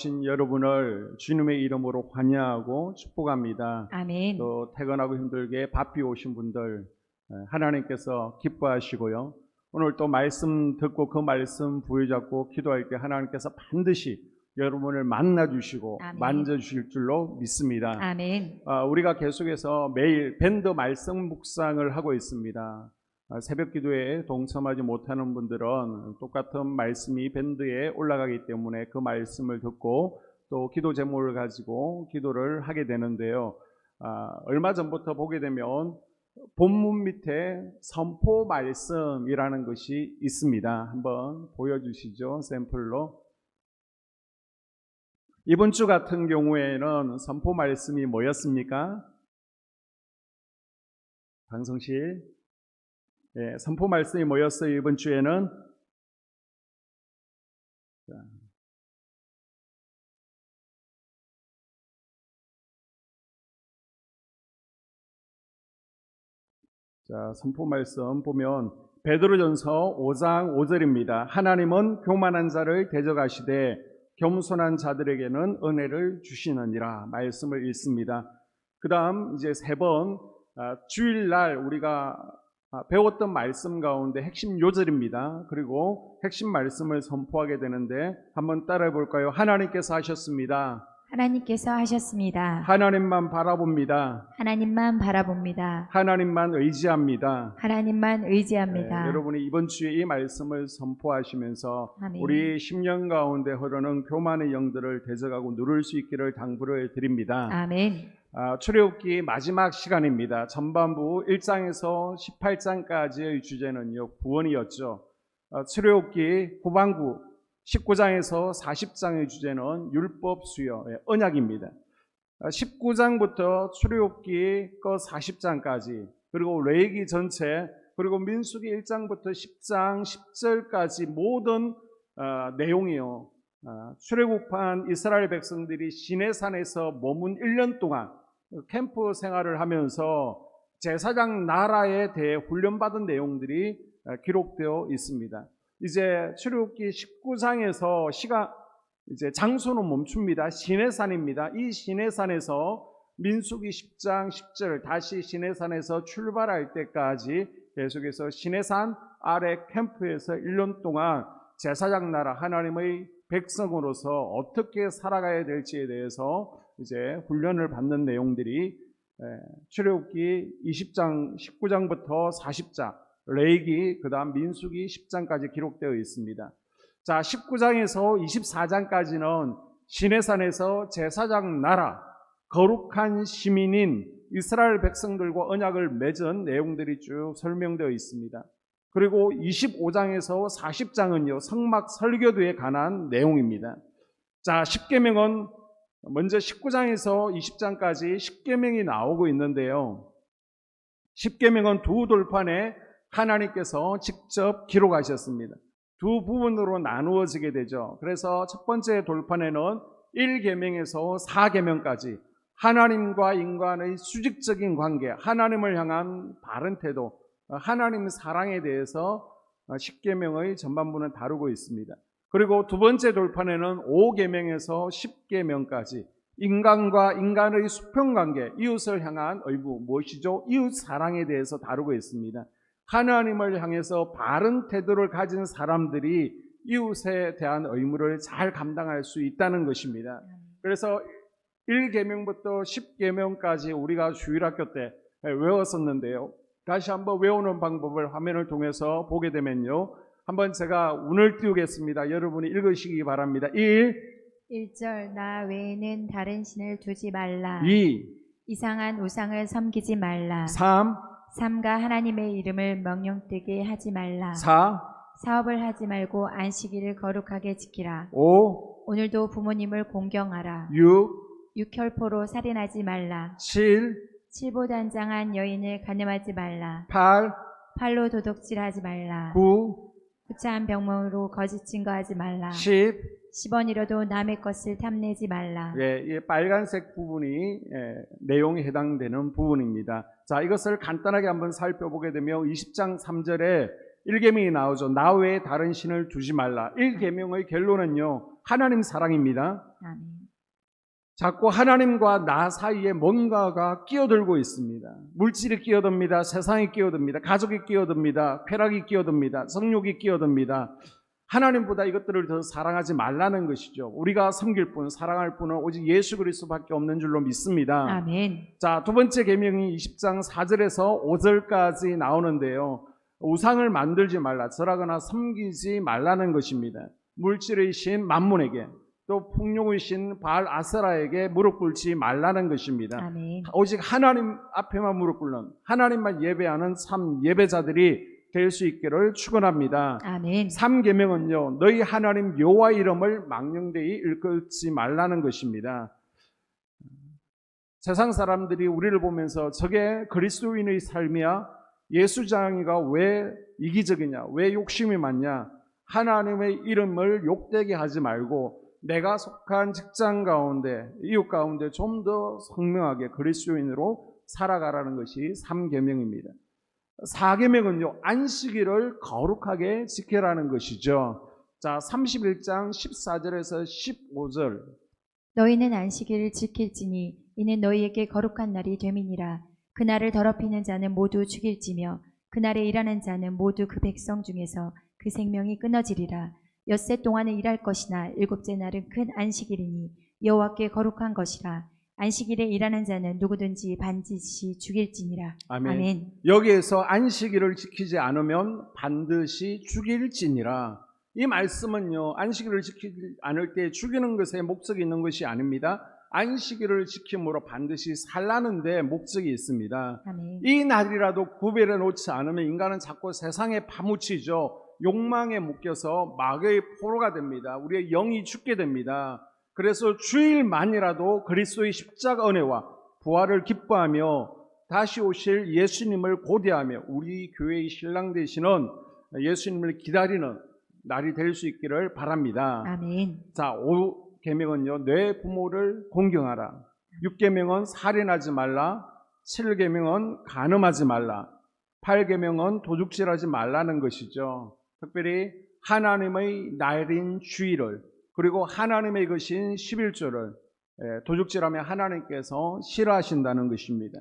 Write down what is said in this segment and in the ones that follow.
신 여러분을 주님의 이름으로 환영하고 축복합니다. 아멘. 또 퇴근하고 힘들게 바삐 오신 분들 하나님께서 기뻐하시고요. 오늘 또 말씀 듣고 그 말씀 부여잡고 기도할 때 하나님께서 반드시 여러분을 만나주시고 아멘. 만져주실 줄로 믿습니다. 아멘. 우리가 계속해서 매일 밴드 말씀 묵상을 하고 있습니다. 새벽 기도에 동참하지 못하는 분들은 똑같은 말씀이 밴드에 올라가기 때문에 그 말씀을 듣고 또 기도 제목을 가지고 기도를 하게 되는데요. 얼마 전부터 보게 되면 본문 밑에 선포 말씀이라는 것이 있습니다. 한번 보여주시죠. 샘플로. 이번 주 같은 경우에는 선포 말씀이 뭐였습니까? 방송실. 선포 말씀이 뭐였어요? 이번 주에는 선포 말씀 보면 베드로전서 5장 5절입니다. 하나님은 교만한 자를 대적하시되 겸손한 자들에게는 은혜를 주시느니라 말씀을 읽습니다. 그 다음 이제 세 번 주일날 우리가 배웠던 말씀 가운데 핵심 요절입니다. 그리고 핵심 말씀을 선포하게 되는데 한번 따라해 볼까요? 하나님께서 하셨습니다. 하나님께서 하셨습니다. 하나님만 바라봅니다. 하나님만 바라봅니다. 하나님만 의지합니다. 하나님만 의지합니다. 여러분이 이번 주에 이 말씀을 선포하시면서 아멘. 우리 10년 가운데 흐르는 교만의 영들을 대적하고 누를 수 있기를 당부를 드립니다. 아멘. 출애굽기 마지막 시간입니다. 전반부 1장에서 18장까지의 주제는요, 구원이었죠. 출애굽기 후반부 19장에서 40장의 주제는 율법 수여, 언약입니다. 19장부터 출애굽기 40장까지, 그리고 레위기 전체, 그리고 민수기 1장부터 10장 10절까지 모든 내용이요. 출애굽한 이스라엘 백성들이 시내산에서 머문 1년 동안 캠프 생활을 하면서 제사장 나라에 대해 훈련받은 내용들이 기록되어 있습니다. 이제 출애굽기 19장에서 이제 장소는 멈춥니다. 시내산입니다. 이 시내산에서 민수기 10장 10절 다시 시내산에서 출발할 때까지 계속해서 시내산 아래 캠프에서 1년 동안 제사장 나라 하나님의 백성으로서 어떻게 살아가야 될지에 대해서 이제 훈련을 받는 내용들이 출애굽기 20장 19장부터 40장 레위기 그다음 민수기 10장까지 기록되어 있습니다. 자, 19장에서 24장까지는 시내산에서 제사장 나라 거룩한 시민인 이스라엘 백성들과 언약을 맺은 내용들이 쭉 설명되어 있습니다. 그리고 25장에서 40장은요, 성막 설교도에 관한 내용입니다. 자, 십계명은 먼저 19장에서 20장까지 십계명이 나오고 있는데요. 십계명은 두 돌판에 하나님께서 직접 기록하셨습니다. 두 부분으로 나누어지게 되죠. 그래서 첫 번째 돌판에는 1계명에서 4계명까지 하나님과 인간의 수직적인 관계, 하나님을 향한 바른 태도, 하나님 사랑에 대해서 십계명의 전반부는 다루고 있습니다. 그리고 두 번째 돌판에는 5계명에서 10계명까지 인간과 인간의 수평관계, 이웃을 향한 의무, 무엇이죠? 이웃 사랑에 대해서 다루고 있습니다. 하나님을 향해서 바른 태도를 가진 사람들이 이웃에 대한 의무를 잘 감당할 수 있다는 것입니다. 그래서 1계명부터 10계명까지 우리가 주일학교 때 외웠었는데요. 다시 한번 외우는 방법을 화면을 통해서 보게 되면요. 한번 제가 운을 띄우겠습니다. 여러분이 읽으시기 바랍니다. 1절 나 외에는 다른 신을 두지 말라. 2. 이상한 우상을 섬기지 말라. 3. 삼가 하나님의 이름을 명령되게 하지 말라. 4. 사업을 하지 말고 안식일을 거룩하게 지키라. 5. 오늘도 부모님을 공경하라. 6. 육혈포로 살인하지 말라. 7. 칠보단장한 여인을 간염하지 말라. 8. 팔로 도둑질하지 말라. 9. 구차한 병모로 거짓 증거하지 말라. 10. 10원 잃어도 남의 것을 탐내지 말라. 이 빨간색 부분이 내용에 해당되는 부분입니다. 자, 이것을 간단하게 한번 살펴보게 되면 20장 3절에 1계명이 나오죠. 나 외에 다른 신을 두지 말라. 1계명의 결론은요, 하나님 사랑입니다. 아멘. 자꾸 하나님과 나 사이에 뭔가가 끼어들고 있습니다. 물질이 끼어듭니다. 세상이 끼어듭니다. 가족이 끼어듭니다. 쾌락이 끼어듭니다. 성욕이 끼어듭니다. 하나님보다 이것들을 더 사랑하지 말라는 것이죠. 우리가 섬길 분, 사랑할 분은 오직 예수 그리스도밖에 없는 줄로 믿습니다. 아멘. 자, 두 번째 계명이 20장 4절에서 5절까지 나오는데요. 우상을 만들지 말라, 절하거나 섬기지 말라는 것입니다. 물질의 신 만문에게, 또 풍요의 신 바알 아세라에게 무릎 꿇지 말라는 것입니다. 아멘. 오직 하나님 앞에만 무릎 꿇는, 하나님만 예배하는 참 예배자들이 될 수 있기를 축원합니다. 아멘. 3계명은요, 너희 하나님 여호와 이름을 망령되이 일컫지 말라는 것입니다. 세상 사람들이 우리를 보면서 저게 그리스도인의 삶이야? 예수장이가 왜 이기적이냐? 왜 욕심이 많냐? 하나님의 이름을 욕되게 하지 말고 내가 속한 직장 가운데, 이웃 가운데 좀 더 성명하게 그리스도인으로 살아가라는 것이 3계명입니다. 4계명은요, 안식일을 거룩하게 지켜라는 것이죠. 자, 31장 14절에서 15절. 너희는 안식일을 지킬지니 이는 너희에게 거룩한 날이 됨이니라. 그날을 더럽히는 자는 모두 죽일지며 그날에 일하는 자는 모두 그 백성 중에서 그 생명이 끊어지리라. 엿새 동안은 일할 것이나 일곱째 날은 큰 안식일이니 여호와께 거룩한 것이라. 안식일에 일하는 자는 누구든지 반드시 죽일지니라. 아멘. 아멘. 여기에서 안식일을 지키지 않으면 반드시 죽일지니라. 이 말씀은요, 안식일을 지키지 않을 때 죽이는 것에 목적이 있는 것이 아닙니다. 안식일을 지킴으로 반드시 살라는 데 목적이 있습니다. 아멘. 이 날이라도 구별해 놓지 않으면 인간은 자꾸 세상에 파묻히죠. 욕망에 묶여서 마귀의 포로가 됩니다. 우리의 영이 죽게 됩니다. 그래서 주일만이라도 그리스도의 십자가 은혜와 부활을 기뻐하며 다시 오실 예수님을 고대하며 우리 교회의 신랑 되시는 예수님을 기다리는 날이 될 수 있기를 바랍니다. 아멘. 자, 5계명은요, 내 부모를 공경하라. 6계명은 살인하지 말라. 7계명은 간음하지 말라. 8계명은 도둑질하지 말라는 것이죠. 특별히 하나님의 날인 주일을, 그리고 하나님의 것인 11조를 도둑질하면 하나님께서 싫어하신다는 것입니다.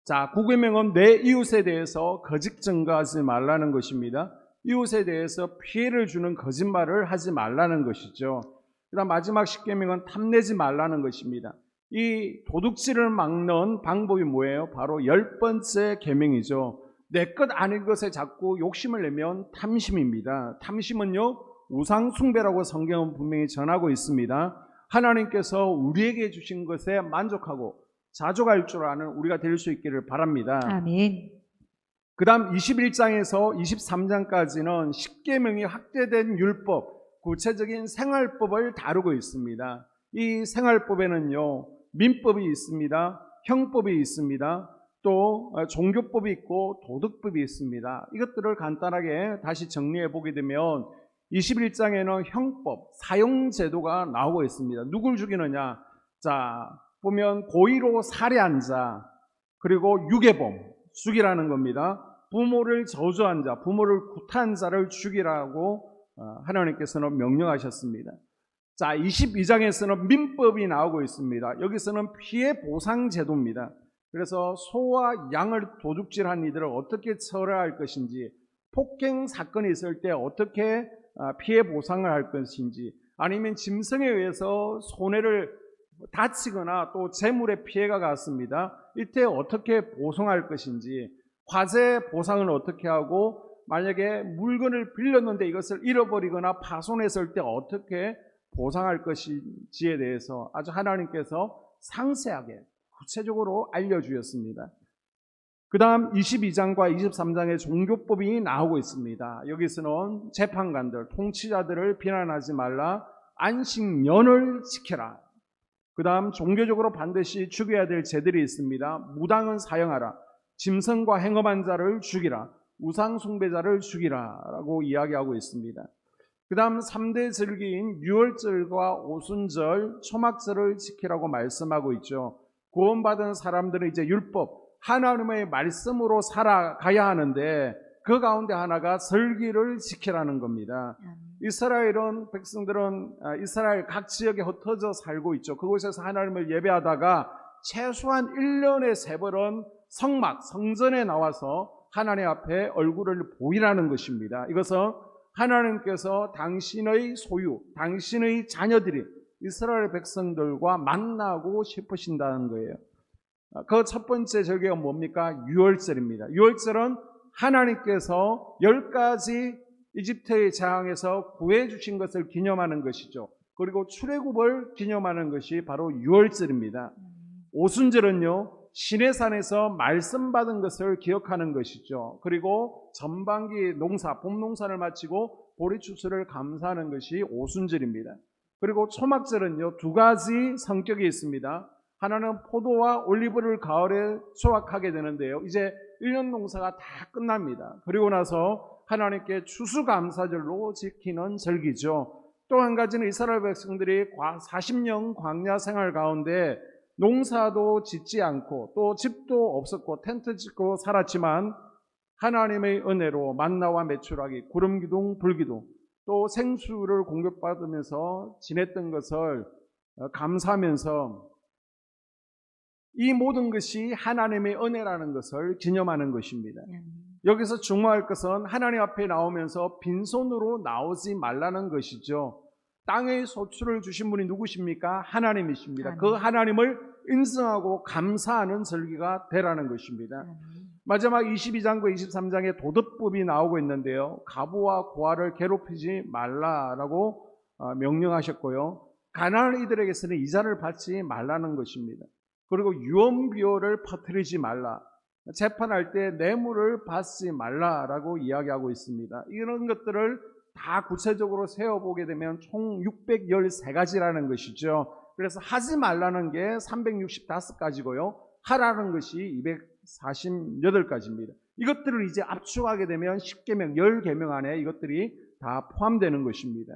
자, 9계명은 내 이웃에 대해서 거짓 증거하지 말라는 것입니다. 이웃에 대해서 피해를 주는 거짓말을 하지 말라는 것이죠. 그다음 마지막 10계명은 탐내지 말라는 것입니다. 이 도둑질을 막는 방법이 뭐예요? 바로 10번째 계명이죠. 내 것 아닌 것에 자꾸 욕심을 내면 탐심입니다. 탐심은요, 우상 숭배라고 성경은 분명히 전하고 있습니다. 하나님께서 우리에게 주신 것에 만족하고 자족할 줄 아는 우리가 될 수 있기를 바랍니다. 아멘. 그 다음 21장에서 23장까지는 10계명이 확대된 율법, 구체적인 생활법을 다루고 있습니다. 이 생활법에는요, 민법이 있습니다. 형법이 있습니다. 또 종교법이 있고 도덕법이 있습니다. 이것들을 간단하게 다시 정리해 보게 되면 21장에는 형법, 사형제도가 나오고 있습니다. 누굴 죽이느냐? 자, 보면 고의로 살해한 자, 그리고 유괴범, 죽이라는 겁니다. 부모를 저주한 자, 부모를 구타한 자를 죽이라고 하나님께서는 명령하셨습니다. 자, 22장에서는 민법이 나오고 있습니다. 여기서는 피해 보상 제도입니다. 그래서 소와 양을 도둑질한 이들을 어떻게 처리할 것인지, 폭행 사건이 있을 때 어떻게 피해 보상을 할 것인지, 아니면 짐승에 의해서 손해를 다치거나 또 재물에 피해가 갔습니다. 이때 어떻게 보상할 것인지, 화재 보상을 어떻게 하고, 만약에 물건을 빌렸는데 이것을 잃어버리거나 파손했을 때 어떻게 보상할 것인지에 대해서 아주 하나님께서 상세하게 구체적으로 알려주셨습니다. 그 다음 22장과 23장의 종교법이 나오고 있습니다. 여기서는 재판관들, 통치자들을 비난하지 말라, 안식년을 지켜라. 그 다음 종교적으로 반드시 죽여야 될 죄들이 있습니다. 무당은 사형하라, 짐승과 행음한 자를 죽이라, 우상 숭배자를 죽이라 라고 이야기하고 있습니다. 그 다음 3대 절기인 유월절과 오순절, 초막절을 지키라고 말씀하고 있죠. 구원받은 사람들은 이제 율법, 하나님의 말씀으로 살아가야 하는데 그 가운데 하나가 절기를 지키라는 겁니다. 이스라엘은 백성들은 이스라엘 각 지역에 흩어져 살고 있죠. 그곳에서 하나님을 예배하다가 최소한 1년에 3번은 성전에 나와서 하나님 앞에 얼굴을 보이라는 것입니다. 이것은 하나님께서 당신의 소유, 당신의 자녀들이 이스라엘 백성들과 만나고 싶으신다는 거예요. 그 첫 번째 절기가 뭡니까? 유월절입니다. 유월절은 하나님께서 10가지 이집트의 재앙에서 구해 주신 것을 기념하는 것이죠. 그리고 출애굽을 기념하는 것이 바로 유월절입니다. 오순절은요, 시내산에서 말씀 받은 것을 기억하는 것이죠. 그리고 전반기 농사, 봄농사를 마치고 보리추수를 감사하는 것이 오순절입니다. 그리고 초막절은요, 2가지 성격이 있습니다. 하나는 포도와 올리브를 가을에 수확하게 되는데요, 이제 1년 농사가 다 끝납니다. 그리고 나서 하나님께 추수감사절로 지키는 절기죠. 또 한 가지는 이스라엘 백성들이 40년 광야 생활 가운데 농사도 짓지 않고 또 집도 없었고 텐트 짓고 살았지만 하나님의 은혜로 만나와 메추라기, 구름 기둥, 불 기둥, 또 생수를 공급받으면서 지냈던 것을 감사하면서 이 모든 것이 하나님의 은혜라는 것을 기념하는 것입니다. 여기서 중요할 것은 하나님 앞에 나오면서 빈손으로 나오지 말라는 것이죠. 땅의 소출을 주신 분이 누구십니까? 하나님이십니다. 그 하나님을 인정하고 감사하는 절기가 되라는 것입니다. 마지막 22장과 23장에 도덕법이 나오고 있는데요, 과부와 고아를 괴롭히지 말라라고 명령하셨고요, 가난한 이들에게서는 이자를 받지 말라는 것입니다. 그리고 유언비어를 퍼뜨리지 말라, 재판할 때 뇌물을 받지 말라라고 이야기하고 있습니다. 이런 것들을 다 구체적으로 세어보게 되면 총 613가지라는 것이죠. 그래서 하지 말라는 게 365가지고요, 하라는 것이 248가지입니다. 이것들을 이제 압축하게 되면 10계명, 10계명 안에 이것들이 다 포함되는 것입니다.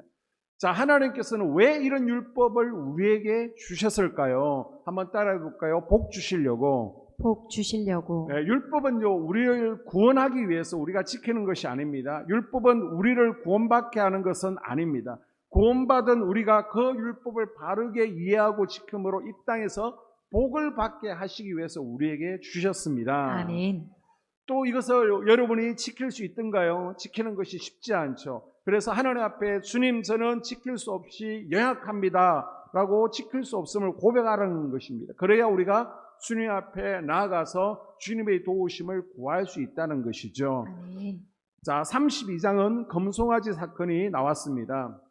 자, 하나님께서는 왜 이런 율법을 우리에게 주셨을까요? 한번 따라해 볼까요? 복 주시려고. 복 주시려고. 네, 율법은요, 우리를 구원하기 위해서 우리가 지키는 것이 아닙니다. 율법은 우리를 구원받게 하는 것은 아닙니다. 구원받은 우리가 그 율법을 바르게 이해하고 지킴으로 이 땅에서 복을 받게 하시기 위해서 우리에게 주셨습니다. 아멘. 또 이것을 여러분이 지킬 수 있던가요? 지키는 것이 쉽지 않죠. 그래서 하나님 앞에 주님, 저는 지킬 수 없이 연약합니다 라고 지킬 수 없음을 고백하라는 것입니다. 그래야 우리가 주님 앞에 나아가서 주님의 도우심을 구할 수 있다는 것이죠. 아멘. 자, 32장은 금송아지 사건이 나왔습니다.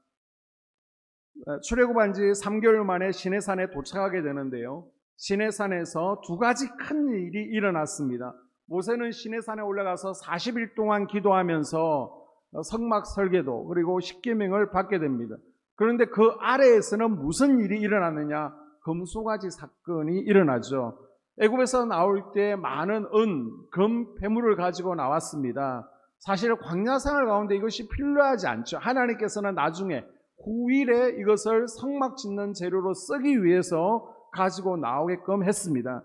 출애굽한 지 3개월 만에 시내산에 도착하게 되는데요, 시내산에서 2가지 큰 일이 일어났습니다. 모세는 시내산에 올라가서 40일 동안 기도하면서 성막 설계도 그리고 십계명을 받게 됩니다. 그런데 그 아래에서는 무슨 일이 일어났느냐? 금송아지 사건이 일어나죠. 애굽에서 나올 때 많은 은, 금, 폐물을 가지고 나왔습니다. 사실 광야생활 가운데 이것이 필요하지 않죠. 하나님께서는 나중에 후일에 이것을 성막 짓는 재료로 쓰기 위해서 가지고 나오게끔 했습니다.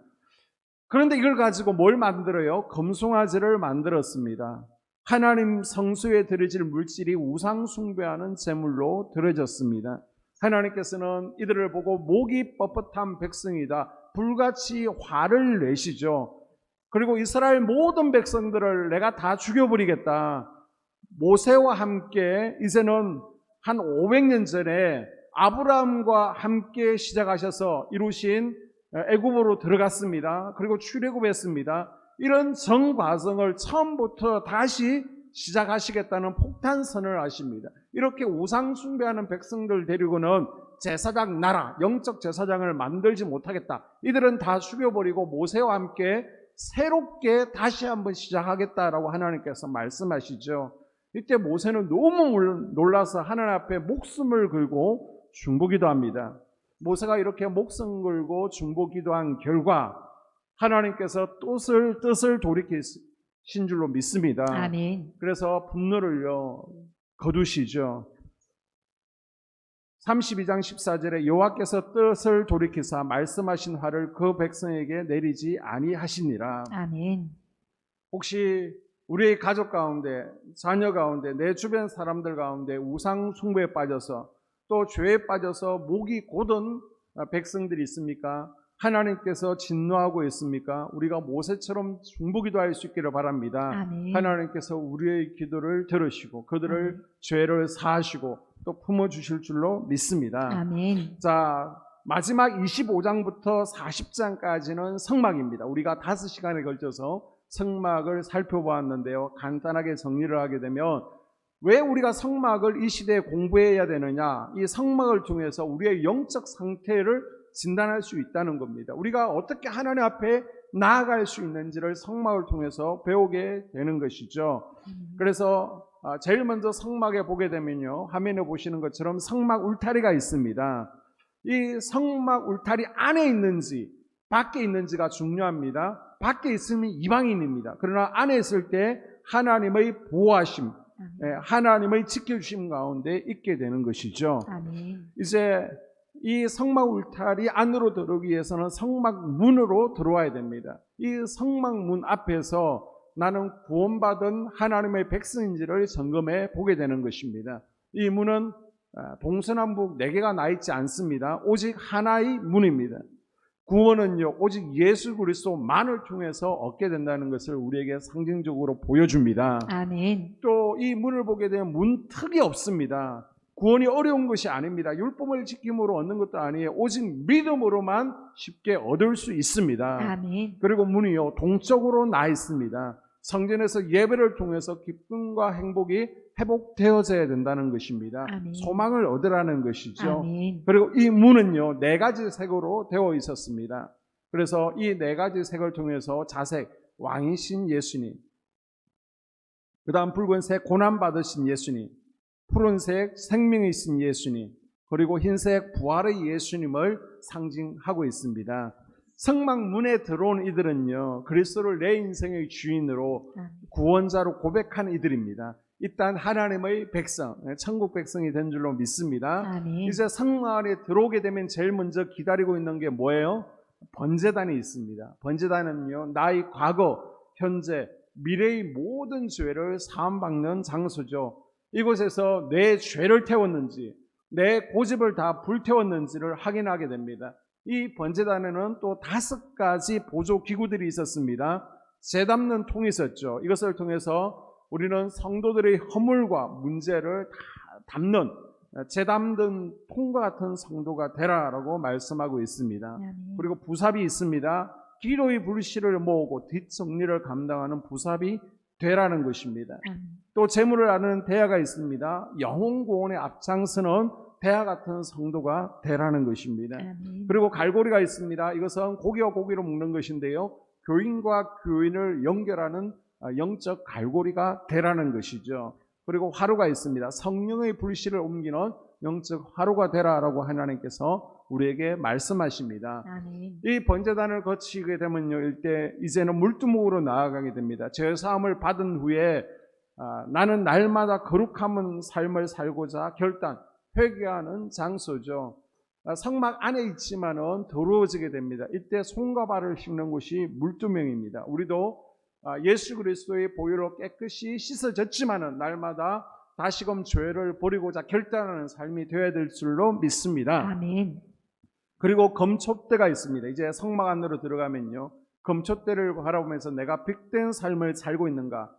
그런데 이걸 가지고 뭘 만들어요? 금송아지를 만들었습니다. 하나님 성소에 드려질 물질이 우상 숭배하는 제물로 드려졌습니다. 하나님께서는 이들을 보고 목이 뻣뻣한 백성이다, 불같이 화를 내시죠. 그리고 이스라엘 모든 백성들을 내가 다 죽여버리겠다. 모세와 함께 이제는 한 500년 전에 아브라함과 함께 시작하셔서 이루신 애굽으로 들어갔습니다. 그리고 출애굽했습니다. 이런 정 과정을 처음부터 다시 시작하시겠다는 폭탄선을 하십니다. 이렇게 우상 숭배하는 백성들 데리고는 제사장 나라, 영적 제사장을 만들지 못하겠다. 이들은 다 죽여버리고 모세와 함께 새롭게 다시 한번 시작하겠다라고 하나님께서 말씀하시죠. 이때 모세는 너무 놀라서 하나님 앞에 목숨을 걸고 중보기도 합니다. 모세가 이렇게 목숨 걸고 중보기도한 결과 하나님께서 뜻을 돌이키신 줄로 믿습니다. 아멘. 그래서 분노를요 거두시죠. 32장 14절에 여호와께서 뜻을 돌이키사 말씀하신 화를 그 백성에게 내리지 아니하시니라. 아멘. 혹시 우리의 가족 가운데, 자녀 가운데, 내 주변 사람들 가운데 우상 숭배에 빠져서 또 죄에 빠져서 목이 곧은 백성들이 있습니까? 하나님께서 진노하고 있습니까? 우리가 모세처럼 중보기도할 수 있기를 바랍니다. 아멘. 하나님께서 우리의 기도를 들으시고 그들을 아멘. 죄를 사하시고 또 품어주실 줄로 믿습니다. 아멘. 자, 마지막 25장부터 40장까지는 성막입니다. 우리가 5시간에 걸쳐서 성막을 살펴보았는데요. 간단하게 정리를 하게 되면 왜 우리가 성막을 이 시대에 공부해야 되느냐? 이 성막을 통해서 우리의 영적 상태를 진단할 수 있다는 겁니다. 우리가 어떻게 하나님 앞에 나아갈 수 있는지를 성막을 통해서 배우게 되는 것이죠. 그래서 제일 먼저 성막에 보게 되면요, 화면에 보시는 것처럼 성막 울타리가 있습니다. 이 성막 울타리 안에 있는지 밖에 있는지가 중요합니다. 밖에 있으면 이방인입니다. 그러나 안에 있을 때 하나님의 보호하심, 하나님의 지켜주심 가운데 있게 되는 것이죠. 아멘. 이제 이 성막 울타리 안으로 들어오기 위해서는 성막 문으로 들어와야 됩니다. 이 성막 문 앞에서 나는 구원받은 하나님의 백성인지를 점검해 보게 되는 것입니다. 이 문은 동서남북 4개가 나 있지 않습니다. 오직 하나의 문입니다. 구원은요, 오직 예수 그리스도만을 통해서 얻게 된다는 것을 우리에게 상징적으로 보여줍니다. 아멘. 또 이 문을 보게 되면 문턱이 없습니다. 구원이 어려운 것이 아닙니다. 율법을 지킴으로 얻는 것도 아니에요. 오직 믿음으로만 쉽게 얻을 수 있습니다. 아멘. 그리고 문이요, 동쪽으로 나 있습니다. 성전에서 예배를 통해서 기쁨과 행복이 회복되어져야 된다는 것입니다. 아멘. 소망을 얻으라는 것이죠. 아멘. 그리고 이 문은요, 4가지 색으로 되어 있었습니다. 그래서 이 4가지 색을 통해서 자색, 왕이신 예수님, 그 다음 붉은색 고난받으신 예수님, 푸른색 생명이신 예수님, 그리고 흰색 부활의 예수님을 상징하고 있습니다. 성막 문에 들어온 이들은요, 그리스도를 내 인생의 주인으로 구원자로 고백한 이들입니다. 일단 하나님의 백성, 천국 백성이 된 줄로 믿습니다. 아멘. 이제 성막 안에 들어오게 되면 제일 먼저 기다리고 있는 게 뭐예요? 번제단이 있습니다. 번제단은요, 나의 과거, 현재, 미래의 모든 죄를 사함받는 장소죠. 이곳에서 내 죄를 태웠는지, 내 고집을 다 불태웠는지를 확인하게 됩니다. 이 번제단에는 또 5가지 보조 기구들이 있었습니다. 재 담는 통이 있었죠. 이것을 통해서 우리는 성도들의 허물과 문제를 다 담는, 재 담는 통과 같은 성도가 되라라고 말씀하고 있습니다. 아멘. 그리고 부삽이 있습니다. 기도의 불씨를 모으고 뒷정리를 감당하는 부삽이 되라는 것입니다. 아멘. 또 재물을 나누는 대야가 있습니다. 영혼 구원의 앞장서는 대야 같은 성도가 되라는 것입니다. 아멘. 그리고 갈고리가 있습니다. 이것은 고기와 고기로 먹는 것인데요, 교인과 교인을 연결하는 영적 갈고리가 되라는 것이죠. 그리고 화로가 있습니다. 성령의 불씨를 옮기는 영적 화로가 되라라고 하나님께서 우리에게 말씀하십니다. 아멘. 이 번제단을 거치게 되면요, 이제는 물두목으로 나아가게 됩니다. 죄사함을 받은 후에 나는 날마다 거룩한 삶을 살고자 결단, 회개하는 장소죠. 성막 안에 있지만은 더러워지게 됩니다. 이때 손과 발을 씻는 곳이 물두명입니다. 우리도 예수 그리스도의 보혈로 깨끗이 씻어졌지만은 날마다 다시금 죄를 버리고자 결단하는 삶이 되어야 될 줄로 믿습니다. 아멘. 그리고 검촛대가 있습니다. 이제 성막 안으로 들어가면요, 검촛대를 바라보면서 내가 빛된 삶을 살고 있는가,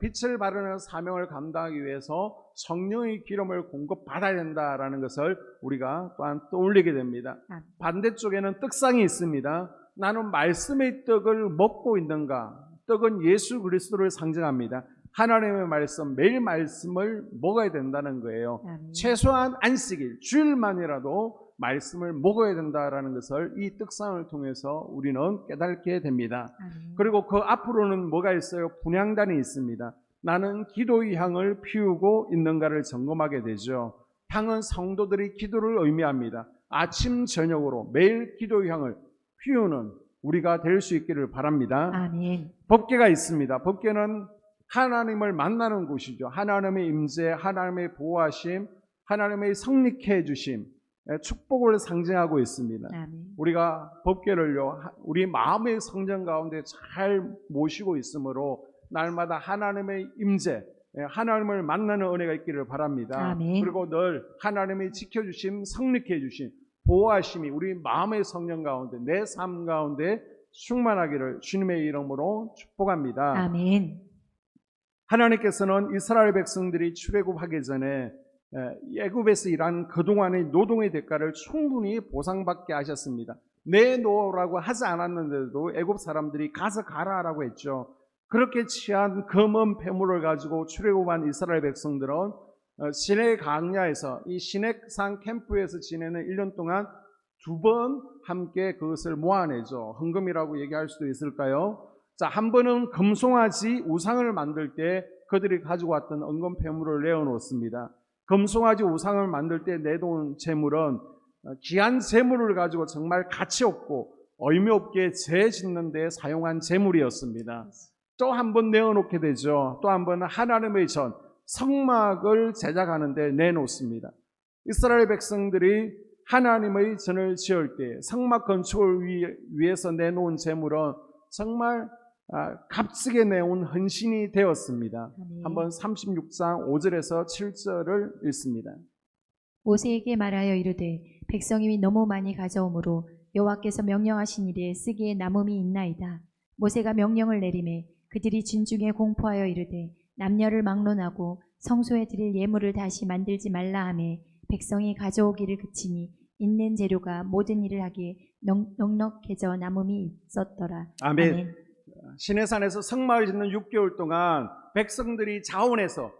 빛을 바르는 사명을 감당하기 위해서 성령의 기름을 공급받아야 된다라는 것을 우리가 또한 떠올리게 됩니다. 반대쪽에는 떡상이 있습니다. 나는 말씀의 떡을 먹고 있는가? 떡은 예수 그리스도를 상징합니다. 하나님의 말씀, 매일 말씀을 먹어야 된다는 거예요. 아멘. 최소한 안식일, 주일만이라도 말씀을 먹어야 된다라는 것을 이 떡상을 통해서 우리는 깨닫게 됩니다. 아멘. 그리고 그 앞으로는 뭐가 있어요? 분향단이 있습니다. 나는 기도의 향을 피우고 있는가를 점검하게 되죠. 향은 성도들이 기도를 의미합니다. 아침 저녁으로 매일 기도의 향을 피우는 우리가 될 수 있기를 바랍니다. 아멘. 법궤가 있습니다. 법궤는 하나님을 만나는 곳이죠. 하나님의 임재, 하나님의 보호하심, 하나님의 성립케 해주심, 축복을 상징하고 있습니다. 아멘. 우리가 법궤를요, 우리 마음의 성전 가운데 잘 모시고 있으므로 날마다 하나님의 임재, 하나님을 만나는 은혜가 있기를 바랍니다. 아멘. 그리고 늘 하나님이 지켜주심, 성립해 해주심, 보호하심이 우리 마음의 성령 가운데, 내 삶 가운데 충만하기를 주님의 이름으로 축복합니다. 아멘. 하나님께서는 이스라엘 백성들이 출애굽하기 전에 애굽에서 일한 그동안의 노동의 대가를 충분히 보상받게 하셨습니다. 내놓으라고 하지 않았는데도 애굽 사람들이 가서 가라라고 했죠. 그렇게 취한 금은 폐물을 가지고 출애굽한 이스라엘 백성들은 시내 강야에서 이 시내산 캠프에서 지내는 1년 동안 2번 함께 그것을 모아내죠. 헌금이라고 얘기할 수도 있을까요? 자, 한 번은 금송아지 우상을 만들 때 그들이 가지고 왔던 헌금 폐물을 내어놓습니다. 금송아지 우상을 만들 때 내놓은 재물은 귀한 재물을 가지고 정말 가치 없고 의미 없게 재 짓는 데 사용한 재물이었습니다. 또 한 번 내어놓게 되죠. 또 한 번은 하나님의 전, 성막을 제작하는 데 내놓습니다. 이스라엘 백성들이 하나님의 전을 지을 때 성막 건축을 위해서 내놓은 재물은 정말 값지게 내온 헌신이 되었습니다. 아멘. 한번 36장 5절에서 7절을 읽습니다. 모세에게 말하여 이르되 백성이 너무 많이 가져오므로 여호와께서 명령하신 일에 쓰기에 남음이 있나이다. 모세가 명령을 내리매 그들이 진중에 공포하여 이르되 남녀를 막론하고 성소에 드릴 예물을 다시 만들지 말라 하매 백성이 가져오기를 그치니 있는 재료가 모든 일을 하기에 넉넉해져 남음이 있었더라. 아멘. 아멘. 시내산에서 성막을 짓는 6개월 동안 백성들이 자원해서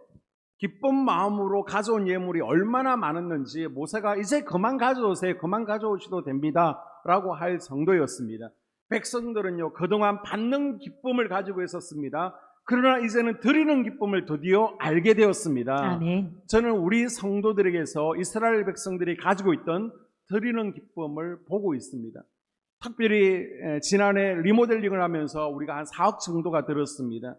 기쁜 마음으로 가져온 예물이 얼마나 많았는지 모세가 이제 그만 가져오세요. 그만 가져오셔도 됩니다. 라고 할 정도였습니다. 백성들은요, 그동안 받는 기쁨을 가지고 있었습니다. 그러나 이제는 드리는 기쁨을 드디어 알게 되었습니다. 아멘. 저는 우리 성도들에게서 이스라엘 백성들이 가지고 있던 드리는 기쁨을 보고 있습니다. 특별히 지난해 리모델링을 하면서 우리가 한 4억 정도가 들었습니다.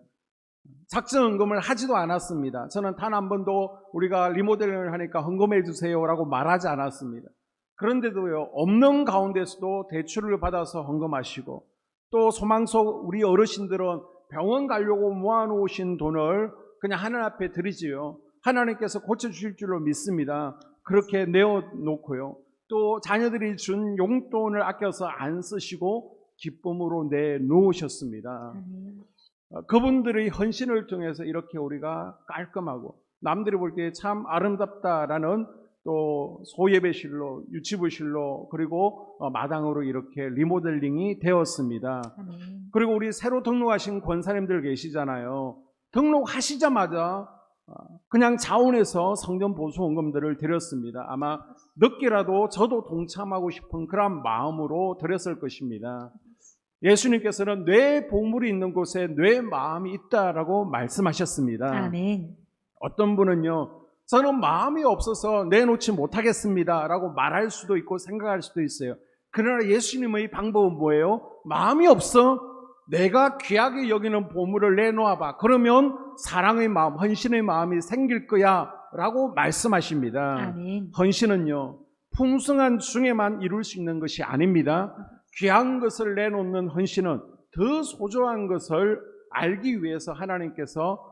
작정헌금을 하지도 않았습니다. 저는 단 한 번도 우리가 리모델링을 하니까 헌금해 주세요라고 말하지 않았습니다. 그런데도요, 없는 가운데서도 대출을 받아서 헌금하시고, 또 소망속 우리 어르신들은 병원 가려고 모아놓으신 돈을 그냥 하나님 앞에 드리지요. 하나님께서 고쳐주실 줄로 믿습니다. 그렇게 내어놓고요. 또 자녀들이 준 용돈을 아껴서 안 쓰시고 기쁨으로 내놓으셨습니다. 아멘. 그분들의 헌신을 통해서 이렇게 우리가 깔끔하고 남들이 볼 때 참 아름답다라는 또 소예배실로, 유치부실로, 그리고 마당으로 이렇게 리모델링이 되었습니다. 아멘. 그리고 우리 새로 등록하신 권사님들 계시잖아요. 등록하시자마자 그냥 자원해서 성전 보수헌금들을 드렸습니다. 아마 늦게라도 저도 동참하고 싶은 그런 마음으로 드렸을 것입니다. 예수님께서는 뇌 보물이 있는 곳에 뇌 마음이 있다라고 말씀하셨습니다. 아멘. 어떤 분은요, 저는 마음이 없어서 내놓지 못하겠습니다 라고 말할 수도 있고 생각할 수도 있어요. 그러나 예수님의 방법은 뭐예요? 마음이 없어? 내가 귀하게 여기는 보물을 내놓아봐. 그러면 사랑의 마음, 헌신의 마음이 생길 거야 라고 말씀하십니다. 아멘. 헌신은요, 풍성한 중에만 이룰 수 있는 것이 아닙니다. 귀한 것을 내놓는 헌신은 더 소중한 것을 알기 위해서 하나님께서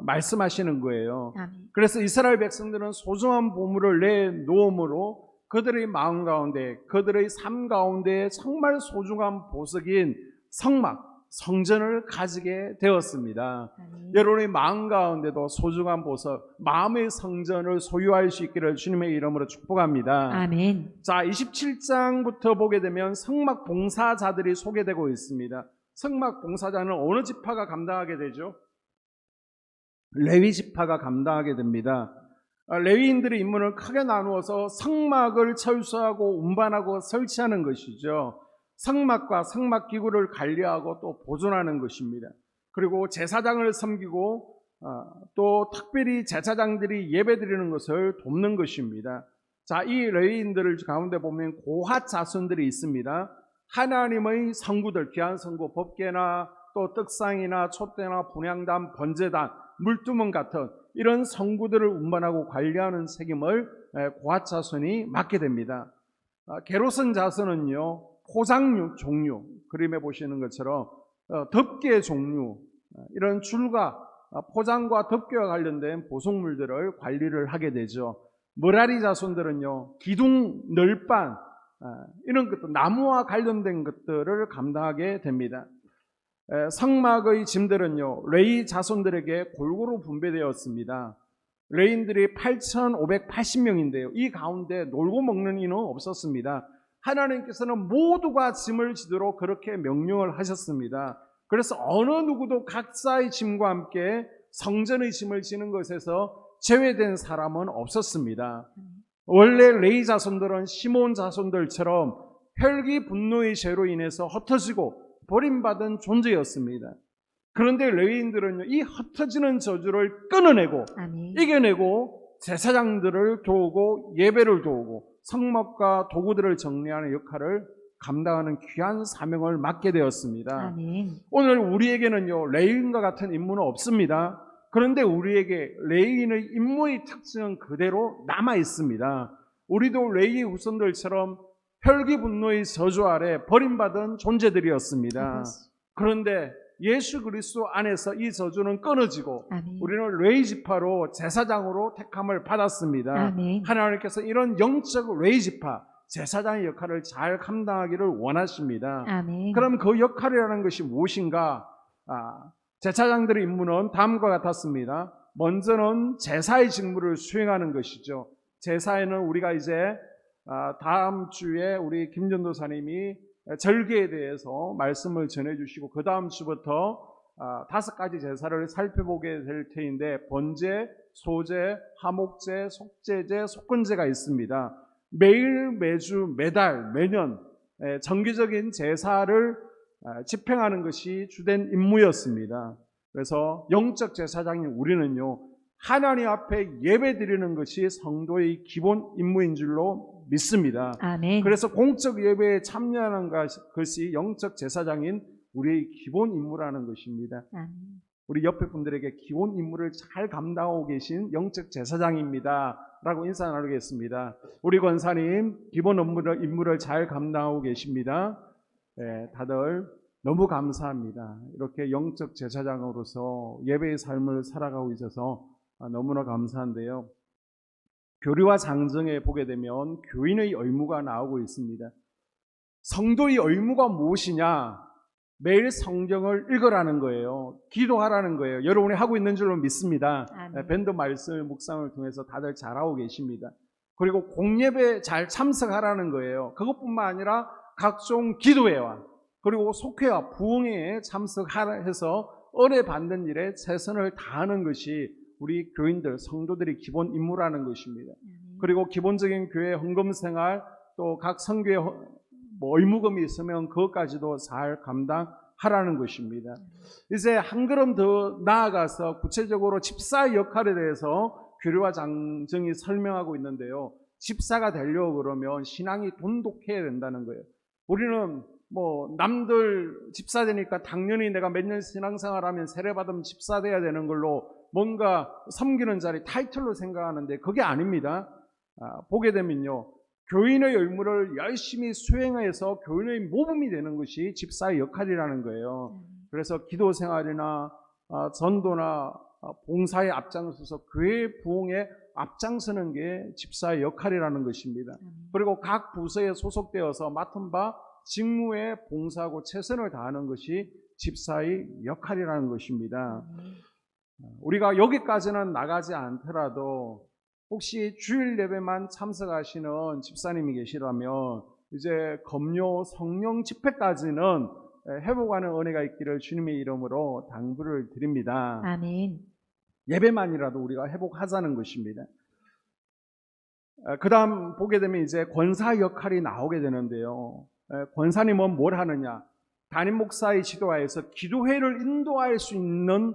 말씀하시는 거예요. 아멘. 그래서 이스라엘 백성들은 소중한 보물을 내놓음으로 그들의 마음 가운데, 그들의 삶 가운데 정말 소중한 보석인 성막, 성전을 가지게 되었습니다. 아멘. 여러분의 마음 가운데도 소중한 보석, 마음의 성전을 소유할 수 있기를 주님의 이름으로 축복합니다. 아멘. 자, 27장부터 보게 되면 성막 봉사자들이 소개되고 있습니다. 성막 봉사자는 어느 지파가 감당하게 되죠? 레위 지파가 감당하게 됩니다. 레위인들의 임무를 크게 나누어서 성막을 철수하고 운반하고 설치하는 것이죠. 성막과 성막 기구를 관리하고 또 보존하는 것입니다. 그리고 제사장을 섬기고 또 특별히 제사장들이 예배드리는 것을 돕는 것입니다. 자, 이 레위인들 가운데 보면 고핫 자손들이 있습니다. 하나님의 성구들, 귀한 성구, 법궤나 또 떡상이나 촛대나 분향단, 번제단, 물두멍 같은 이런 성구들을 운반하고 관리하는 책임을 고핫 자손이 맡게 됩니다. 게르손 자손은요, 포장 종류, 그림에 보시는 것처럼 덮개 종류, 이런 줄과 포장과 덮개와 관련된 보속물들을 관리를 하게 되죠. 머라리 자손들은요, 기둥, 널반 이런 것들, 나무와 관련된 것들을 감당하게 됩니다. 성막의 짐들은요, 레위 자손들에게 골고루 분배되었습니다. 레인들이 8,580명인데요. 이 가운데 놀고 먹는 이는 없었습니다. 하나님께서는 모두가 짐을 지도록 그렇게 명령을 하셨습니다. 그래서 어느 누구도 각자의 짐과 함께 성전의 짐을 지는 것에서 제외된 사람은 없었습니다. 원래 레위 자손들은 시몬 자손들처럼 혈기 분노의 죄로 인해서 흩어지고 버림받은 존재였습니다. 그런데 레위인들은요, 이 흩어지는 저주를 끊어내고 아멘. 이겨내고 제사장들을 도우고 예배를 도우고 성막과 도구들을 정리하는 역할을 감당하는 귀한 사명을 맡게 되었습니다. 아멘. 오늘 우리에게는요, 레위인과 같은 임무는 없습니다. 그런데 우리에게 레위인의 임무의 특징은 그대로 남아 있습니다. 우리도 레위 후손들처럼 혈기 분노의 저주 아래 버림받은 존재들이었습니다. 그런데 예수 그리스도 안에서 이 저주는 끊어지고 아멘. 우리는 레위 지파로 제사장으로 택함을 받았습니다. 아멘. 하나님께서 이런 영적 레위 지파 제사장의 역할을 잘 감당하기를 원하십니다. 아멘. 그럼 그 역할이라는 것이 무엇인가? 제사장들의 임무는 다음과 같았습니다. 먼저는 제사의 직무를 수행하는 것이죠. 제사에는 우리가 이제 다음 주에 우리 김전도사님이 절기에 대해서 말씀을 전해주시고 그 다음 주부터 5가지 제사를 살펴보게 될 터인데 번제, 소제, 화목제, 속제제, 속건제가 있습니다. 매일, 매주, 매달, 매년 정기적인 제사를 집행하는 것이 주된 임무였습니다. 그래서 영적 제사장인 우리는요, 하나님 앞에 예배 드리는 것이 성도의 기본 임무인 줄로 믿습니다. 아멘. 그래서 공적 예배에 참여하는 것이 영적 제사장인 우리의 기본 임무라는 것입니다. 아멘. 우리 옆에 분들에게 기본 임무를 잘 감당하고 계신 영적 제사장입니다 라고 인사 나누겠습니다. 우리 권사님 기본 임무를 잘 감당하고 계십니다. 다들 너무 감사합니다. 이렇게 영적 제사장으로서 예배의 삶을 살아가고 있어서 너무나 감사한데요. 교리와 장정에 보게 되면 교인의 의무가 나오고 있습니다. 성도의 의무가 무엇이냐? 매일 성경을 읽으라는 거예요. 기도하라는 거예요. 여러분이 하고 있는 줄로 믿습니다. 아멘. 밴드 말씀 묵상을 통해서 다들 잘하고 계십니다. 그리고 공예배에 잘 참석하라는 거예요. 그것뿐만 아니라 각종 기도회와 그리고 속회와 부흥회에 참석해서 은혜 받는 일에 최선을 다하는 것이 우리 교인들, 성도들이 기본 임무라는 것입니다. 그리고 기본적인 교회 헌금 생활, 또 각 선교회 의무금이 있으면 그것까지도 잘 감당하라는 것입니다. 이제 한 걸음 더 나아가서 구체적으로 집사의 역할에 대해서 교리와 장정이 설명하고 있는데요. 집사가 되려고 그러면 신앙이 돈독해야 된다는 거예요. 우리는 남들 집사 되니까 당연히 내가 몇 년 신앙생활하면 세례받으면 집사 돼야 되는 걸로 뭔가 섬기는 자리 타이틀로 생각하는데 그게 아닙니다. 보게 되면요, 교인의 의무를 열심히 수행해서 교인의 모범이 되는 것이 집사의 역할이라는 거예요. 그래서 기도 생활이나 전도나 봉사에 앞장서서 교회 부흥에 앞장서는 게 집사의 역할이라는 것입니다. 그리고 각 부서에 소속되어서 맡은 바 직무에 봉사하고 최선을 다하는 것이 집사의 역할이라는 것입니다. 우리가 여기까지는 나가지 않더라도 혹시 주일 예배만 참석하시는 집사님이 계시다면 이제 금요 성령 집회까지는 회복하는 은혜가 있기를 주님의 이름으로 당부를 드립니다. 아멘. 예배만이라도 우리가 회복하자는 것입니다. 그 다음 보게 되면 이제 권사 역할이 나오게 되는데요. 권사님은 뭘 하느냐? 담임 목사의 지도하에서 기도회를 인도할 수 있는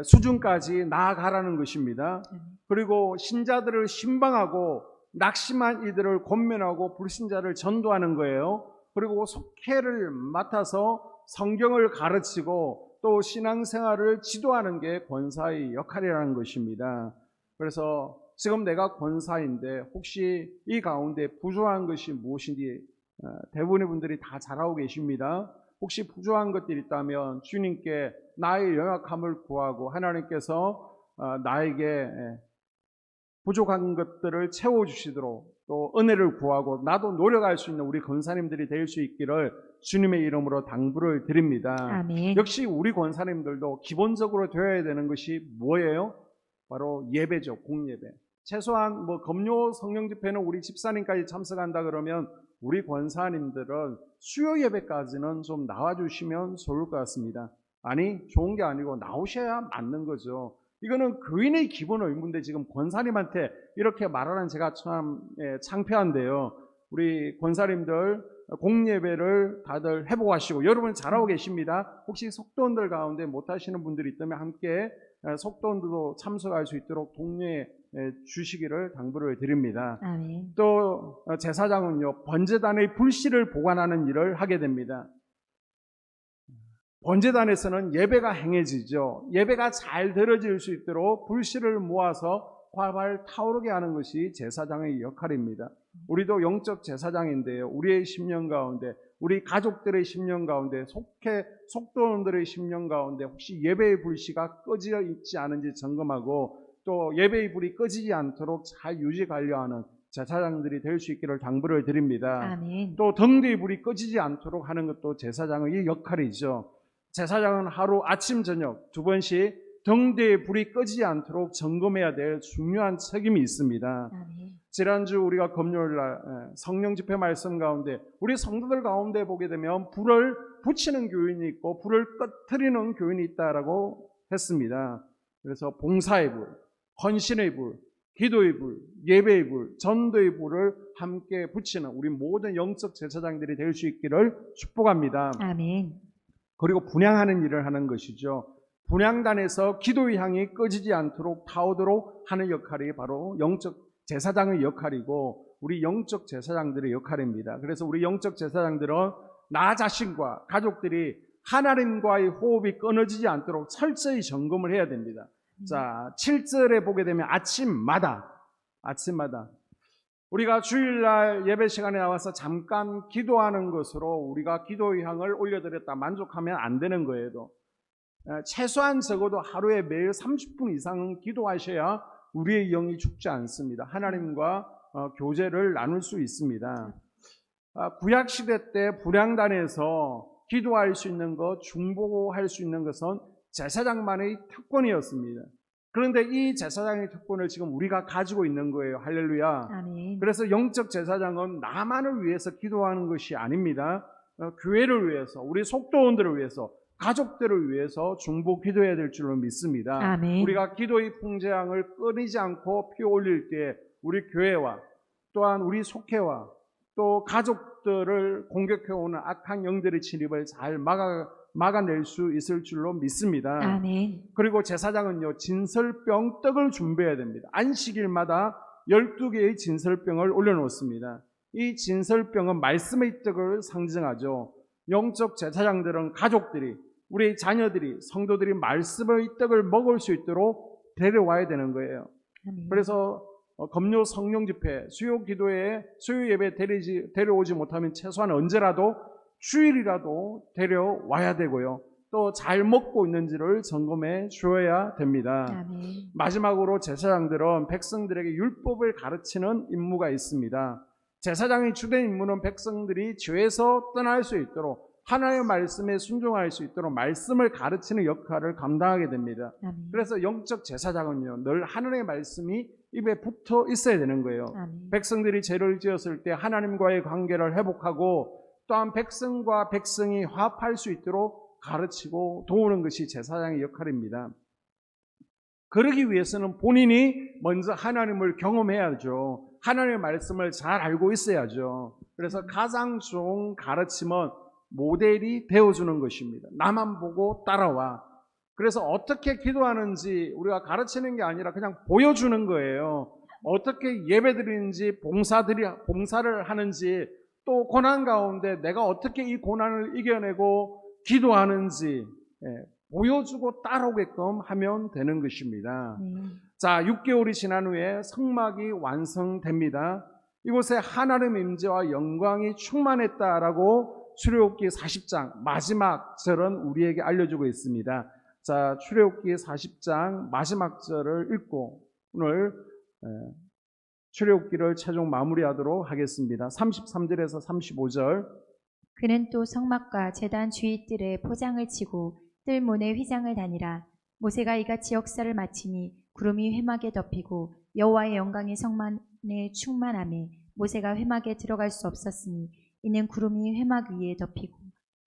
수준까지 나아가라는 것입니다. 그리고 신자들을 신방하고 낙심한 이들을 권면하고 불신자를 전도하는 거예요. 그리고 속회를 맡아서 성경을 가르치고 또 신앙생활을 지도하는 게 권사의 역할이라는 것입니다. 그래서 지금 내가 권사인데 혹시 이 가운데 부족한 것이 무엇인지 대부분의 분들이 다 잘하고 계십니다. 혹시 부족한 것들이 있다면 주님께 나의 연약함을 구하고 하나님께서 나에게 부족한 것들을 채워주시도록 또 은혜를 구하고 나도 노력할 수 있는 우리 권사님들이 될 수 있기를 주님의 이름으로 당부를 드립니다. 아멘. 역시 우리 권사님들도 기본적으로 되어야 되는 것이 뭐예요? 바로 예배죠. 공예배. 최소한 금요 성령 집회는 우리 집사님까지 참석한다 그러면 우리 권사님들은 수요 예배까지는 좀 나와주시면 좋을 것 같습니다. 아니 좋은 게 아니고 나오셔야 맞는 거죠. 이거는 교인의 기본 의무인데 지금 권사님한테 이렇게 말하는 제가 참 창피한데요. 우리 권사님들 공예배를 다들 회복하시고 여러분 잘하고 계십니다. 혹시 속도원들 가운데 못하시는 분들이 있다면 함께 속도원들도 참석할 수 있도록 독려해 주시기를 당부를 드립니다. 아멘. 또 제사장은요 번제단의 불씨를 보관하는 일을 하게 됩니다. 번제단에서는 예배가 행해지죠. 예배가 잘 드려질 수 있도록 불씨를 모아서 활발 타오르게 하는 것이 제사장의 역할입니다. 우리도 영적 제사장인데요. 우리의 심령 가운데, 우리 가족들의 심령 가운데, 속도원들의 심령 가운데 혹시 예배의 불씨가 꺼져 있지 않은지 점검하고 또 예배의 불이 꺼지지 않도록 잘 유지 관리하는 제사장들이 될 수 있기를 당부를 드립니다. 아멘. 또 등뒤의 불이 꺼지지 않도록 하는 것도 제사장의 역할이죠. 제사장은 하루 아침 저녁 2번씩 등대의 불이 꺼지지 않도록 점검해야 될 중요한 책임이 있습니다. 아멘. 지난주 우리가 금요일날 성령 집회 말씀 가운데 우리 성도들 가운데 보게 되면 불을 붙이는 교인이 있고 불을 꺼트리는 교인이 있다라고 했습니다. 그래서 봉사의 불, 헌신의 불, 기도의 불, 예배의 불, 전도의 불을 함께 붙이는 우리 모든 영적 제사장들이 될 수 있기를 축복합니다. 아멘. 그리고 분향하는 일을 하는 것이죠. 분향단에서 기도의 향이 꺼지지 않도록 타오도록 하는 역할이 바로 영적 제사장의 역할이고 우리 영적 제사장들의 역할입니다. 그래서 우리 영적 제사장들은 나 자신과 가족들이 하나님과의 호흡이 끊어지지 않도록 철저히 점검을 해야 됩니다. 자, 7절에 보게 되면 아침마다 우리가 주일날 예배 시간에 나와서 잠깐 기도하는 것으로 우리가 기도의 향을 올려드렸다 만족하면 안 되는 거예요. 최소한 적어도 하루에 매일 30분 이상은 기도하셔야 우리의 영이 죽지 않습니다. 하나님과 교제를 나눌 수 있습니다. 구약시대 때 불향단에서 기도할 수 있는 것, 중보할 수 있는 것은 제사장만의 특권이었습니다. 그런데 이 제사장의 특권을 지금 우리가 가지고 있는 거예요. 할렐루야. 아멘. 그래서 영적 제사장은 나만을 위해서 기도하는 것이 아닙니다. 교회를 위해서, 우리 속도원들을 위해서, 가족들을 위해서 중보 기도해야 될 줄로 믿습니다. 아멘. 우리가 기도의 풍재앙을 끊이지 않고 피워 올릴 때 우리 교회와 또한 우리 속회와 또 가족들을 공격해오는 악한 영들의 진입을 잘 막아낼 수 있을 줄로 믿습니다. 아멘. 그리고 제사장은요 진설병 떡을 준비해야 됩니다. 안식일마다 12개의 진설병을 올려놓습니다. 이 진설병은 말씀의 떡을 상징하죠. 영적 제사장들은 가족들이 우리 자녀들이 성도들이 말씀의 떡을 먹을 수 있도록 데려와야 되는 거예요. 아멘. 그래서 금요 성령 집회, 수요 기도에 수요 예배 데려오지 못하면 최소한 언제라도 주일이라도 데려와야 되고요. 또 잘 먹고 있는지를 점검해 주어야 됩니다. 아멘. 마지막으로 제사장들은 백성들에게 율법을 가르치는 임무가 있습니다. 제사장의 주된 임무는 백성들이 죄에서 떠날 수 있도록 하나님의 말씀에 순종할 수 있도록 말씀을 가르치는 역할을 감당하게 됩니다. 아멘. 그래서 영적 제사장은요 늘 하나님의 말씀이 입에 붙어 있어야 되는 거예요. 아멘. 백성들이 죄를 지었을 때 하나님과의 관계를 회복하고 또한 백성과 백성이 화합할 수 있도록 가르치고 도우는 것이 제사장의 역할입니다. 그러기 위해서는 본인이 먼저 하나님을 경험해야죠. 하나님의 말씀을 잘 알고 있어야죠. 그래서 가장 좋은 가르침은 모델이 되어주는 것입니다. 나만 보고 따라와. 그래서 어떻게 기도하는지 우리가 가르치는 게 아니라 그냥 보여주는 거예요. 어떻게 예배드리는지 봉사를 하는지 또 고난 가운데 내가 어떻게 이 고난을 이겨내고 기도하는지 보여주고 따라오게끔 하면 되는 것입니다. 자, 6개월이 지난 후에 성막이 완성됩니다. 이곳에 하나님의 임재와 영광이 충만했다라고 출애굽기 40장 마지막 절은 우리에게 알려주고 있습니다. 자, 출애굽기 40장 마지막 절을 읽고 오늘 출애굽기를 최종 마무리하도록 하겠습니다. 33절에서 35절. 그는 또 성막과 제단 주위 뜰에 포장을 치고 뜰 문에 휘장을 다니라. 모세가 이같이 역사를 마치니 구름이 회막에 덮이고 여호와의 영광이 성만에 충만하매 모세가 회막에 들어갈 수 없었으니 이는 구름이 회막 위에 덮이고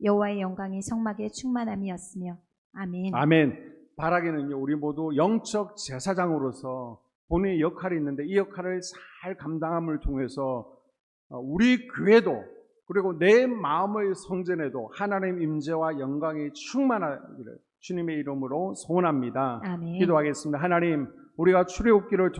여호와의 영광이 성막에 충만함이었으며. 아멘. 아멘. 바라기는요, 우리 모두 영적 제사장으로서 본인의 역할이 있는데 이 역할을 잘 감당함을 통해서 우리 교회도 그리고 내 마음의 성전에도 하나님 임재와 영광이 충만하기를 주님의 이름으로 소원합니다. 아멘. 기도하겠습니다. 하나님, 우리가 출애굽기를